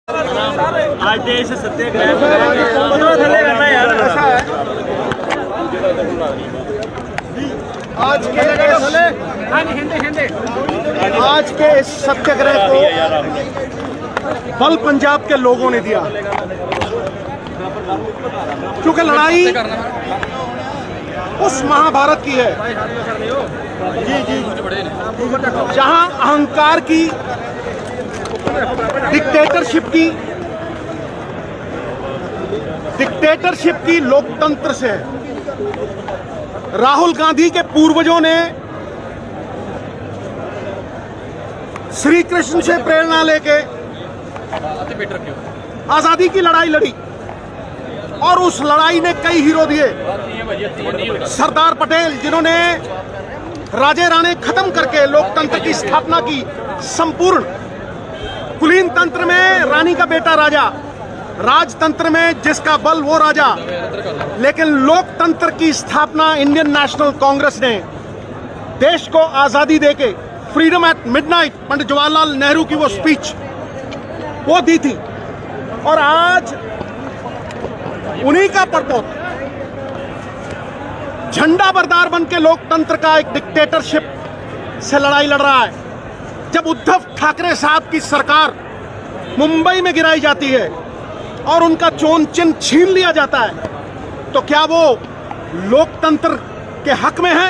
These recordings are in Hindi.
आज देश सत्याग्रह थले करना यार ऐसा है। आज के इस सत्याग्रह को बल पंजाब के लोगों ने दिया, क्योंकि लड़ाई उस महाभारत की है जहां अहंकार की, डिक्टेटरशिप की लोकतंत्र से है। राहुल गांधी के पूर्वजों ने श्री कृष्ण से प्रेरणा लेके आजादी की लड़ाई लड़ी और उस लड़ाई ने कई हीरो दिए। सरदार पटेल, जिन्होंने राजे राणे खत्म करके लोकतंत्र की स्थापना की, संपूर्ण कुलीन तंत्र में रानी का बेटा राजा, राजतंत्र में जिसका बल वो राजा, लेकिन लोकतंत्र की स्थापना इंडियन नेशनल कांग्रेस ने देश को आजादी देके, freedom eight midnight, Pandit Jawaharlal Nehru की वो स्पीच वो दी थी। और आज उन्हीं का परपोत झंडा बरदार बन के लोकतंत्र का एक डिक्टेटरशिप से लड़ाई लड़ रहा है। जब उद्धव ठाकरे साहब की सरकार मुंबई में गिराई जाती है और उनका चोन चिन्ह छीन लिया जाता है, तो क्या वो लोकतंत्र के हक में है?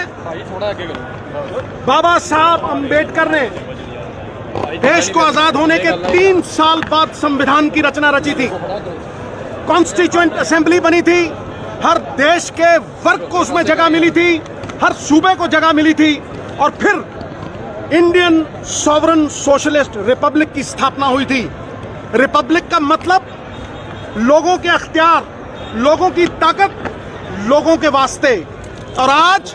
बाबा साहब अंबेडकर ने देश को आजाद होने के 3 साल बाद संविधान की रचना रची थी। कॉन्स्टिट्यूएंट असेंबली बनी थी, हर देश के वर्ग को उसमें जगह मिली थी, हर सूबे को जगह मिली थी, और फिर इंडियन सॉवरन सोशलिस्ट रिपब्लिक की स्थापना हुई थी। रिपब्लिक का मतलब लोगों के अख्तियार, लोगों की ताकत, लोगों के वास्ते। और आज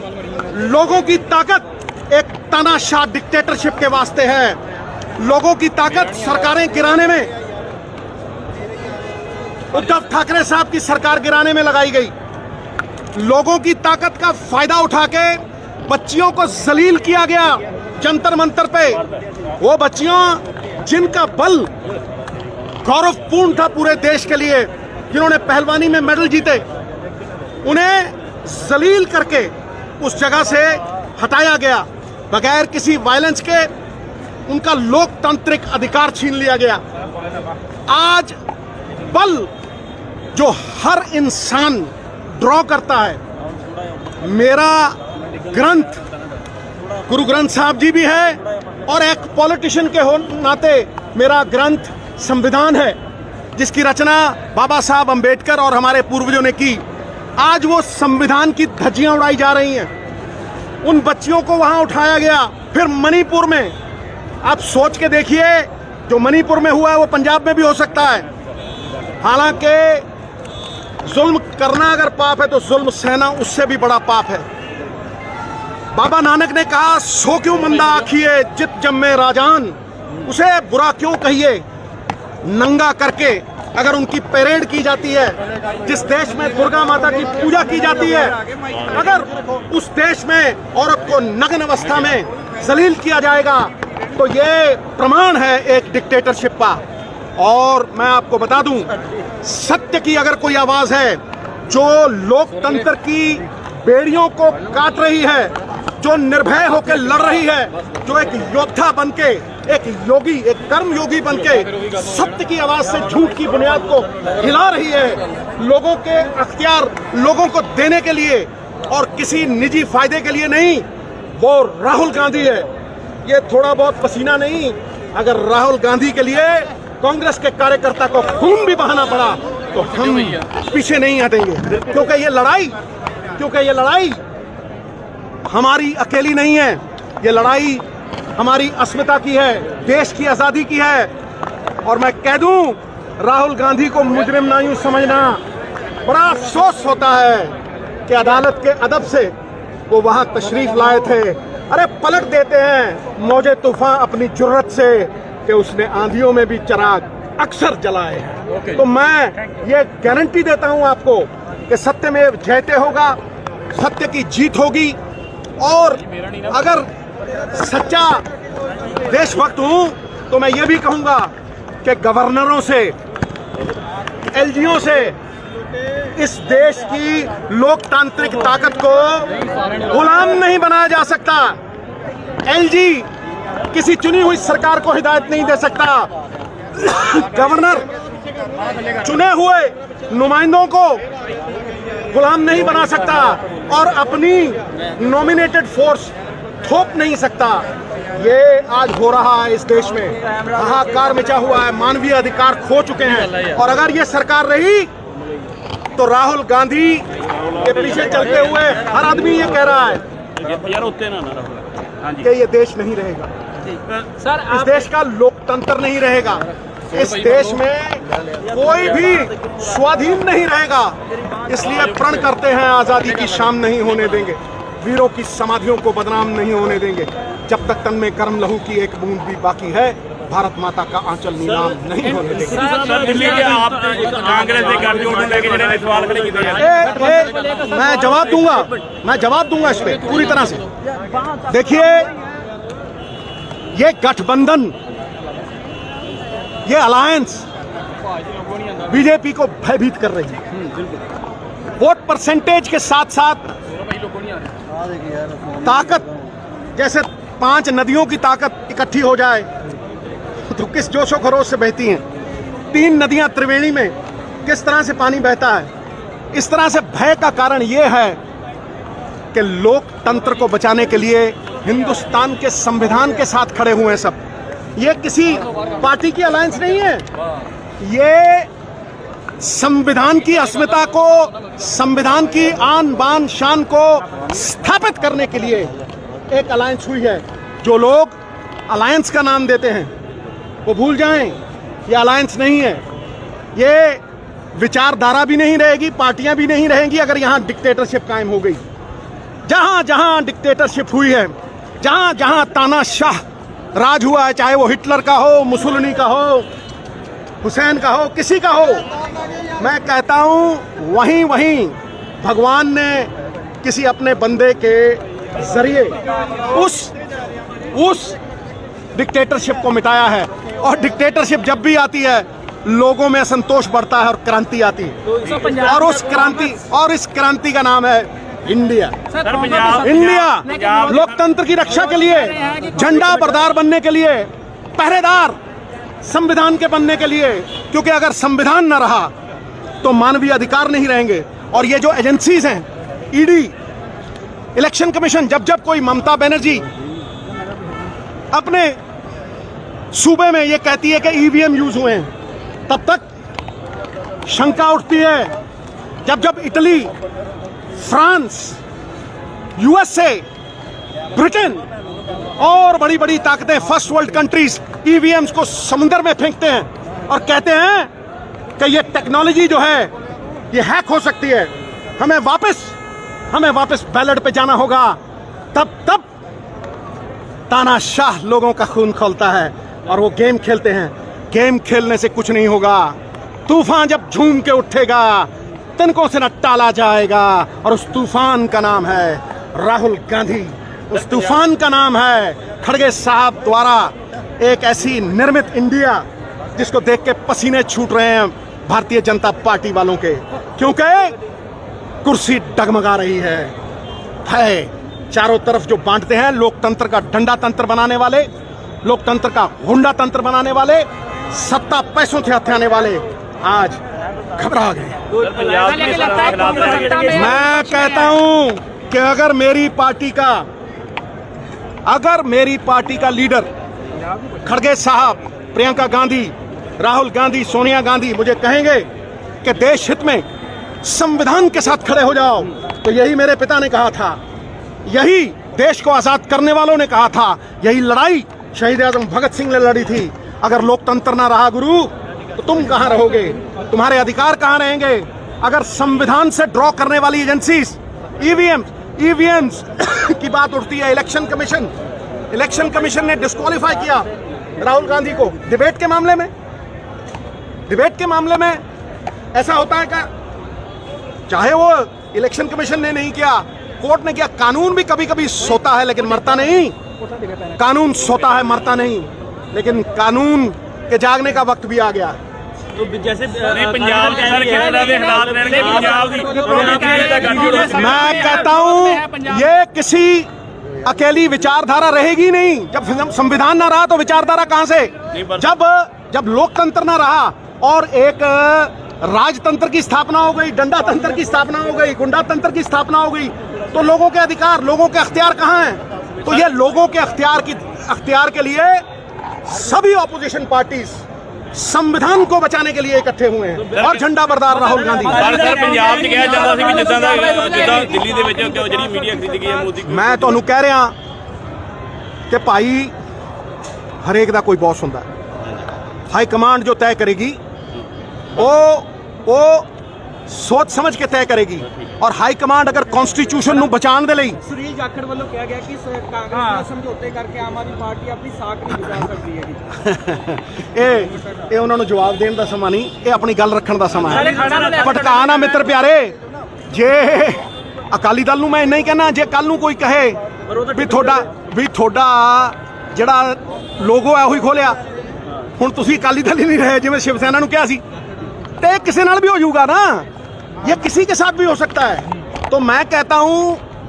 लोगों की ताकत एक तानाशाह डिक्टेटरशिप के वास्ते है। लोगों की ताकत सरकारें गिराने में, उद्धव ठाकरे साहब की सरकार गिराने में लगाई गई। लोगों की ताकत का फायदा उठा के बच्चियों को जलील किया गया जंतर मंतर पे। वो बच्चियों जिनका बल गौरवपूर्ण था पूरे देश के लिए, जिन्होंने पहलवानी में मेडल जीते, उन्हें जलील करके उस जगह से हटाया गया। बगैर किसी वायलेंस के उनका लोकतांत्रिक अधिकार छीन लिया गया। आज बल जो हर इंसान ड्रॉ करता है, मेरा ग्रंथ गुरु ग्रंथ साहब जी भी है, और एक पॉलिटिशियन के नाते मेरा ग्रंथ संविधान है, जिसकी रचना बाबा साहब अंबेडकर और हमारे पूर्वजों ने की। आज वो संविधान की धज्जियां उड़ाई जा रही हैं। उन बच्चियों को वहां उठाया गया। फिर मणिपुर में, आप सोच के देखिए, जो मणिपुर में हुआ है वो पंजाब में भी हो सकता है। हालांकि जुल्म करना अगर पाप है तो जुल्म सहना उससे भी बड़ा पाप है। बाबा नानक ने कहा, सो क्यों मंदा आखिए जित जम्मे राजान, उसे बुरा क्यों कहिए नंगा करके। अगर उनकी परेड की जाती है, जिस देश में दुर्गा माता की पूजा की जाती है, अगर उस देश में औरत को नग्न अवस्था में जलील किया जाएगा, तो ये प्रमाण है एक डिक्टेटरशिप का। और मैं आपको बता दूं, सत्य की अगर कोई आवाज है जो लोकतंत्र की बेड़ियों को काट रही है, जो निर्भय होकर लड़ रही है, जो एक योद्धा बनके, एक योगी, एक कर्म योगी बनके सत्य की आवाज से झूठ की बुनियाद को हिला रही है, लोगों के अख्तियार लोगों को देने के लिए और किसी निजी फायदे के लिए नहीं, वो राहुल गांधी है। ये थोड़ा बहुत पसीना नहीं, अगर राहुल गांधी के लिए कांग्रेस के कार्यकर्ता को खून भी बहाना पड़ा तो हम पीछे नहीं हटेंगे, क्योंकि ये लड़ाई हमारी अकेली नहीं है। ये लड़ाई हमारी अस्मिता की है, देश की आजादी की है। और मैं कह दूं, राहुल गांधी को मुजरिम ना यूं समझना। बड़ा अफसोस होता है कि अदालत के अदब से वो वहां तशरीफ लाए थे। अरे पलट देते हैं मौजे तूफान अपनी जुर्रत से कि उसने आंधियों में भी चिराग अक्सर जलाए हैं। तो मैं ये गारंटी देता हूं आपको कि सत्यमेव जयते होगा, सत्य की जीत होगी। और अगर सच्चा देशभक्त हूं तो मैं ये भी कहूंगा के गवर्नरों से, एलजीओ से इस देश की लोकतांत्रिक ताकत को गुलाम नहीं बनाया जा सकता। एलजी किसी चुनी हुई सरकार को हिदायत नहीं दे सकता। गवर्नर चुने हुए नुमाइंदों को गुलाम नहीं बना सकता और अपनी नॉमिनेटेड फोर्स थोप नहीं सकता। ये आज हो रहा है इस देश में, हाहाकार मचा हुआ है, मानवीय अधिकार खो चुके हैं। और अगर ये सरकार रही तो राहुल गांधी के पीछे चलते हुए हर आदमी ये कह रहा है कि ये देश नहीं रहेगा, इस देश का लोकतंत्र नहीं रहेगा, इस देश में कोई भी स्वाधीन नहीं रहेगा। इसलिए प्रण करते हैं आजादी की शाम नहीं होने देंगे, वीरों की समाधियों को बदनाम नहीं होने देंगे। जब तक तन में गर्म लहू की एक बूंद भी बाकी है, भारत माता का आंचल नीलाम नहीं होने देंगे। मैं जवाब दूंगा इस पे पूरी तरह से। देखिए, ये गठबंधन, ये अलायंस बीजेपी को भयभीत कर रही है। वोट परसेंटेज के साथ साथ ताकत, जैसे 5 नदियों की ताकत इकट्ठी हो जाए तो किस जोशो खरोश से बहती हैं। 3 नदियां त्रिवेणी में किस तरह से पानी बहता है। इस तरह से भय का कारण यह है कि लोकतंत्र को बचाने के लिए हिंदुस्तान के संविधान के साथ खड़े हुए हैं सब। ये किसी पार्टी की अलायंस नहीं है, ये संविधान की अस्मिता को, संविधान की आन बान शान को स्थापित करने के लिए एक अलायंस हुई है। जो लोग अलायंस का नाम देते हैं वो भूल जाएं, ये अलायंस नहीं है, ये विचारधारा भी नहीं रहेगी, पार्टियां भी नहीं रहेंगी अगर यहां डिक्टेटरशिप कायम हो गई। जहां जहां डिक्टेटरशिप हुई है, जहां जहां तानाशाह राज हुआ है, चाहे वो हिटलर का हो, मुसोलिनी का हो, हुसैन का हो, किसी का हो, मैं कहता हूं वहीं वहीं भगवान ने किसी अपने बंदे के जरिए उस डिक्टेटरशिप को मिटाया है। और डिक्टेटरशिप जब भी आती है लोगों में असंतोष बढ़ता है और क्रांति आती है, और इस क्रांति का नाम है इंडिया। इंडिया लोकतंत्र की रक्षा के लिए, झंडा बरदार बनने के लिए, पहरेदार संविधान के बनने के लिए, क्योंकि अगर संविधान न रहा तो मानवीय अधिकार नहीं रहेंगे। और ये जो एजेंसीज हैं, ईडी, इलेक्शन कमीशन, जब कोई ममता बनर्जी अपने सूबे में ये कहती है कि ईवीएम यूज हुए हैं, तब तक शंका उठती है। जब इटली, फ्रांस, यूएसए, ब्रिटेन और बड़ी बड़ी ताकतें, फर्स्ट वर्ल्ड कंट्रीज ईवीएम्स को समुद्र में फेंकते हैं और कहते हैं कि ये टेक्नोलॉजी जो है ये हैक हो सकती है, हमें वापस बैलेट पे जाना होगा, तब तानाशाह लोगों का खून खौलता है और वो गेम खेलते हैं। गेम खेलने से कुछ नहीं होगा। तूफान जब झूम के उठेगा तिनकों से न टाला जाएगा, और उस तूफान का नाम है राहुल गांधी। उस तूफान का नाम है खड़गे साहब द्वारा एक ऐसी निर्मित इंडिया जिसको देख के पसीने छूट रहे हैं भारतीय जनता पार्टी वालों के, क्योंकि कुर्सी डगमगा रही है। भय चारों तरफ जो बांटते हैं, लोकतंत्र का डंडा तंत्र बनाने वाले, लोकतंत्र का गुंडा तंत्र बनाने वाले, सत्ता पैसों से हथियाने वाले आज घबरा गए। मैं कहता हूं कि अगर मेरी पार्टी का लीडर खड़गे साहब, प्रियंका गांधी, राहुल गांधी, सोनिया गांधी मुझे कहेंगे कि देश हित में संविधान के साथ खड़े हो जाओ, तो यही मेरे पिता ने कहा था, यही देश को आजाद करने वालों ने कहा था, यही लड़ाई शहीद आजम भगत सिंह ने लड़ी थी। अगर लोकतंत्र ना रहा गुरु तो तुम कहां रहोगे, तुम्हारे अधिकार कहां रहेंगे। अगर संविधान से ड्रॉ करने वाली एजेंसीज, ईवीएम्स की बात उठती है, इलेक्शन कमीशन ने डिस्क्वालीफाई किया राहुल गांधी को डिबेट के मामले में ऐसा होता है क्या? चाहे वो इलेक्शन कमीशन ने नहीं किया, कोर्ट ने किया। कानून भी कभी कभी सोता है लेकिन मरता नहीं, कानून सोता है मरता नहीं। लेकिन कानून कि जागने का वक्त भी आ गया। तो जैसे पंजाब के सर कैनेडा के हालात रहने पंजाब मैं कहता हूं ये किसी अकेली विचारधारा रहेगी नहीं। जब संविधान ना रहा तो विचारधारा कहां से? जब लोकतंत्र ना रहा और एक राजतंत्र की स्थापना हो गई, डंडा तंत्र की स्थापना हो गई, गुंडा तंत्र की स्थापना हो गई, तो लोगों के अधिकार, लोगों के अख्तियार कहां हैं? तो ये लोगों के अख्तियार के लिए सभी ऑपोजिशन पार्टीज संविधान को बचाने के लिए इकट्ठे हुए हैं और झंडा बरदार राहुल गांधी। सर पंजाब च कहा जाता सी भी जिद्दां दिल्ली दे विच ਜਿਹੜੀ मीडिया खरीद गई है मोदी मैं ਤੁਹਾਨੂੰ ਕਹਿ ਰਿਹਾ ਕਿ ਭਾਈ ਹਰੇਕ ਦਾ ਕੋਈ ਬੌਸ ਹੁੰਦਾ ਹੈ। हाई कमांड जो तय करेगी वो सोच समझ के तय करेगी और हाई कमांड अगर कॉन्स्टिट्यूशन ਨੂੰ ਬਚਾਉਣ ਦੇ ਲਈ ਸੁਰੀਲ ਜਾਖੜ ਵੱਲੋਂ ਕਿਹਾ ਗਿਆ ਕਿ ਕਾਂਗਰਸ ਨਾਲ ਸਮਝੌਤੇ ਕਰਕੇ ਆਮ ਆਦਮੀ ਪਾਰਟੀ ਆਪਣੀ ਸਾਖ ਨਹੀਂ ਬਚਾ ਸਕਦੀ ਹੈ। ਇਹ ਉਹਨਾਂ ਨੂੰ ਜਵਾਬ ਦੇਣ ਦਾ ਸਮਾਂ ਨਹੀਂ, ਇਹ ਆਪਣੀ ਗੱਲ ਰੱਖਣ ਦਾ ਸਮਾਂ ਹੈ। ਭਟਕਾ ਨਾ ਮਿੱਤਰ ਪਿਆਰੇ, ਜੇ ਅਕਾਲੀ ਦਲ ਨੂੰ ਮੈਂ ਇੰਨਾ ਹੀ ਕਹਿਣਾ, ਜੇ ਕੱਲ ਨੂੰ ਕੋਈ ਕਹੇ ਵੀ ਤੁਹਾਡਾ ਜਿਹੜਾ ਲੋਗੋ ਹੈ ਉਹੀ ਖੋਲਿਆ, ਹੁਣ ਤੁਸੀਂ ਅਕਾਲੀ ਦਲ ਹੀ ਨਹੀਂ ਰਹੇ ਜਿਵੇਂ शिव सेना ਨੂੰ ਕਿਹਾ ਸੀ, ਤੇ ਕਿਸੇ ਨਾਲ भी हो जाऊगा ना, ये किसी के साथ भी हो सकता है। तो मैं कहता हूं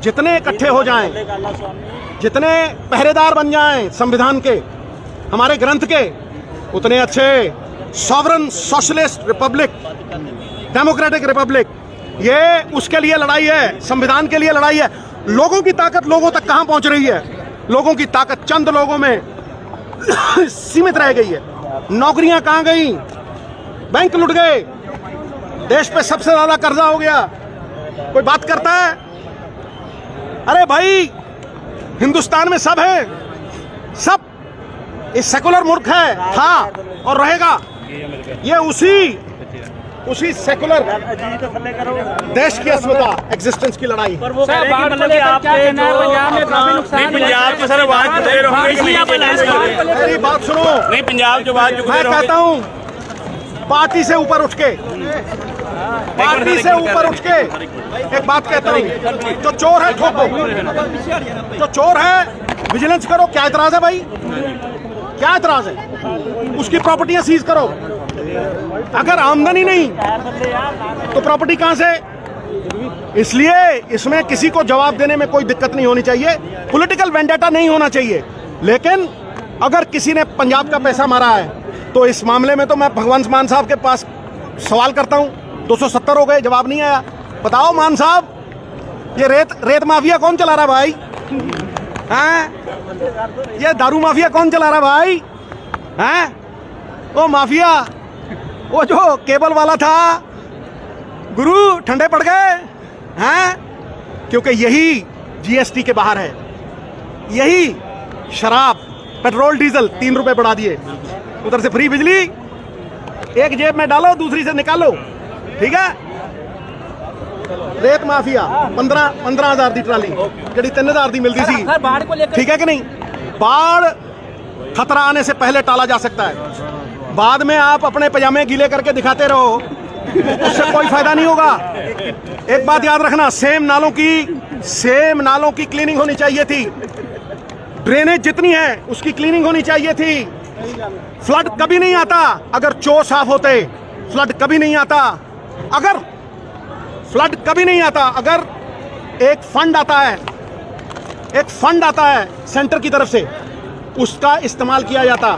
जितने इकट्ठे हो जाएं, जितने पहरेदार बन जाएं संविधान के, हमारे ग्रंथ के, उतने अच्छे। Sovereign socialist Republic, democratic Republic, ये उसके लिए लड़ाई है, संविधान के लिए लड़ाई है। लोगों की ताकत लोगों तक कहां पहुंच रही है? लोगों की ताकत चंद लोगों में सीमित रह गई है। नौकरियां कहां गई? बैंक लुट गए, देश पे सबसे ज्यादा कर्जा हो गया। कोई बात करता है? अरे भाई हिंदुस्तान में सब है, सब इस सेकुलर मुल्क है, था और रहेगा। ये उसी सेकुलर देश की अस्मिता, एग्जिस्टेंस की लड़ाई। पंजाब च सर आवाज चुकते रहोगे? मेरी बात सुनो, नहीं पंजाब च आवाज चुकते मैं कहता हूं पार्टी से ऊपर उठ के, पार्टी से ऊपर उठ के एक बात कहता हूं, जो चोर है ठोको, जो चोर है विजिलेंस करो। क्या एतराज है भाई? क्या एतराज है? उसकी प्रॉपर्टियां सीज करो। अगर आमदनी नहीं तो प्रॉपर्टी कहां से? इसलिए इसमें किसी को जवाब देने में कोई दिक्कत नहीं होनी चाहिए, पॉलिटिकल वेंडेटा नहीं होना चाहिए। लेकिन अगर किसी ने पंजाब का पैसा मारा है तो इस मामले में तो मैं भगवंत मान साहब के पास सवाल करता हूं। 270 हो गए, जवाब नहीं आया। बताओ मान साहब, ये रेत माफिया कौन चला रहा भाई? हैं? ये दारू माफिया कौन चला रहा भाई? हैं? वो माफिया, वो जो केबल वाला था, गुरु ठंडे पड़ गए हैं, क्योंकि यही जीएसटी के बाहर है। यही शराब, पेट्रोल, डीजल 3 रुपए बढ़ा दिए, उधर से फ्री बिजली, एक जेब में डालो दूसरी से निकालो, ठीक है। रेत माफिया 15,000 दी ट्राली, जी 3,000 दी मिलती थी, ठीक है कि नहीं? बाढ़ खतरा आने से पहले टाला जा सकता है। बाद में आप अपने पजामे गीले करके दिखाते रहो, उससे कोई फायदा नहीं होगा। एक बात याद रखना, सेम नालों की क्लीनिंग होनी चाहिए थी। ड्रेनेज जितनी है उसकी क्लीनिंग होनी चाहिए थी। फ्लड कभी नहीं आता अगर चो साफ होते। फ्लड कभी नहीं आता अगर एक फंड आता है सेंटर की तरफ से, उसका इस्तेमाल किया जाता।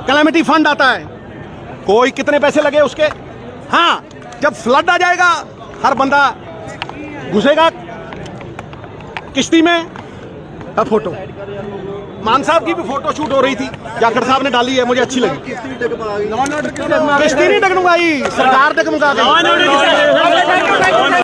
कैलेमिटी फंड आता है, कोई कितने पैसे लगे उसके? हाँ, जब फ्लड आ जाएगा हर बंदा घुसेगा किश्ती में। फोटो मान साहब की भी फोटो शूट हो रही थी, जाखड़ साहब ने डाली है, मुझे अच्छी लगी। किश्ती नहीं डगमगाई, सरकार डगमगा गई।